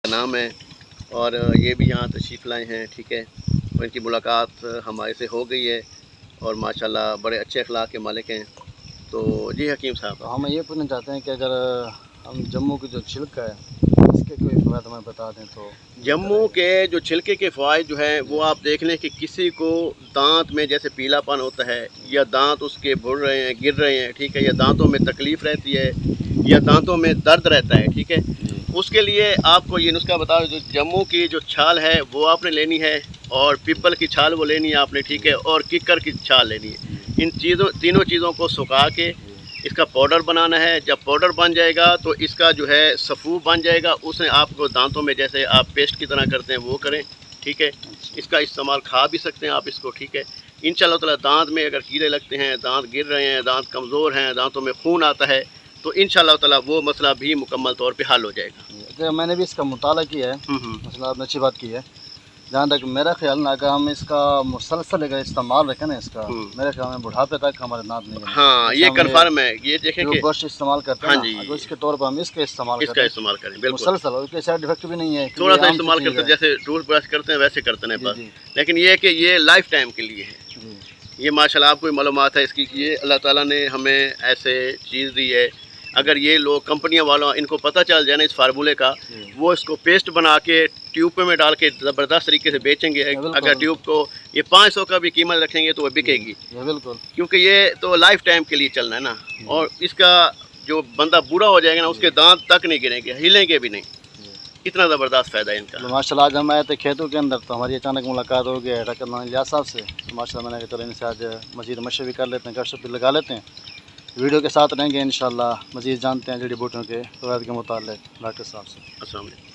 नाम है और ये भी यहाँ तशरीफ़ लाए हैं, ठीक है। और इनकी मुलाकात हमारे से हो गई है और माशाल्लाह बड़े अच्छे अखलाक के मालिक हैं। तो जी हकीम साहब, तो हम ये पूछना चाहते हैं कि अगर हम जम्मू की जो छिलका है इसके कोई फ़वाद हमें बता दें तो। जम्मू के जो छिलके के फ़वाइद जो हैं वो आप देख लें कि किसी को दांत में जैसे पीलापन होता है या दांत उसके बुड़ रहे हैं, गिर रहे हैं, ठीक है, या दांतों में तकलीफ़ रहती है या दांतों में दर्द रहता है, ठीक है, उसके लिए आपको ये नुस्खा बताओ। जो जम्मू की जो छाल है वो आपने लेनी है और पीपल की छाल वो लेनी है आपने, ठीक है, और किक्कर की छाल लेनी है। इन तीनों चीज़ों को सुखा के इसका पाउडर बनाना है। जब पाउडर बन जाएगा तो इसका जो है सफ़ूफ बन जाएगा, उसमें आपको दांतों में जैसे आप पेस्ट की तरह करते हैं वो करें, ठीक है। इसका इस्तेमाल खा भी सकते हैं आप इसको, ठीक है। इंशाअल्लाह ताला दांत में अगर कीड़े लगते हैं, दांत गिर रहे हैं, दांत कमज़ोर हैं, दांतों में खून आता है, तो इंशाअल्लाह ताला वो मसला भी मुकम्मल तौर पे हल हो जाएगा। मैंने भी इसका मुताला किया है, मसला आपने अच्छी बात की है। जहाँ तक मेरा ख्याल ना, अगर हम इसका मुसलसल अगर इस्तेमाल रखें ना इसका, मेरे ख्याल में बुढ़ापे तक हमारे दांत नहीं बनेंगे। हाँ, ये कन्फर्म है। ये देखें कि गोश्त इस्तेमाल करते हैं, हाँ जी, अगर इसके तौर पर हम इसका इस्तेमाल करें बिल्कुल मुसलसल, और इसके साइड इफेक्ट भी नहीं है, थोड़ा सा इस्तेमाल करते हैं जैसे टूथ ब्रश करते हैं वैसे करते हैं बस। लेकिन ये है कि ये लाइफ टाइम के लिए है। ये माशाल्लाह आपको मालूमात है इसकी, ये अल्लाह ताला ने हमें ऐसे चीज़ दी है। अगर ये लोग कंपनियां वालों इनको पता चल जाए ना इस फार्मूले का, वो इसको पेस्ट बना के ट्यूब में डाल के ज़बरदस्त तरीके से बेचेंगे। अगर ट्यूब को ये 500 का भी कीमत रखेंगे तो वो बिकेगी, बिल्कुल, क्योंकि ये तो लाइफ टाइम के लिए चलना है ना। और इसका जो बंदा बूढ़ा हो जाएगा ना उसके दांत तक नहीं गिरेंगे, हिलेंगे भी नहीं, इतना ज़बरदस्त फ़ायदा है इनका। तो माशाल्लाह आज हम आए थे खेतों के अंदर, तो हमारी अचानक मुलाकात हो गई डॉक्टर इलियास साहब से। तो माशाल्लाह मैंने कहा चलो इनसे आज मज़ीद मशवरे भी कर लेते हैं, गपशप भी लगा लेते हैं। वीडियो के साथ रहेंगे इंशाल्लाह, मज़ीद जानते हैं जड़ी बूटियों के फ़वाइद के मुताल्लिक़ डॉक्टर साहब से। अस्सलाम वालेकुम।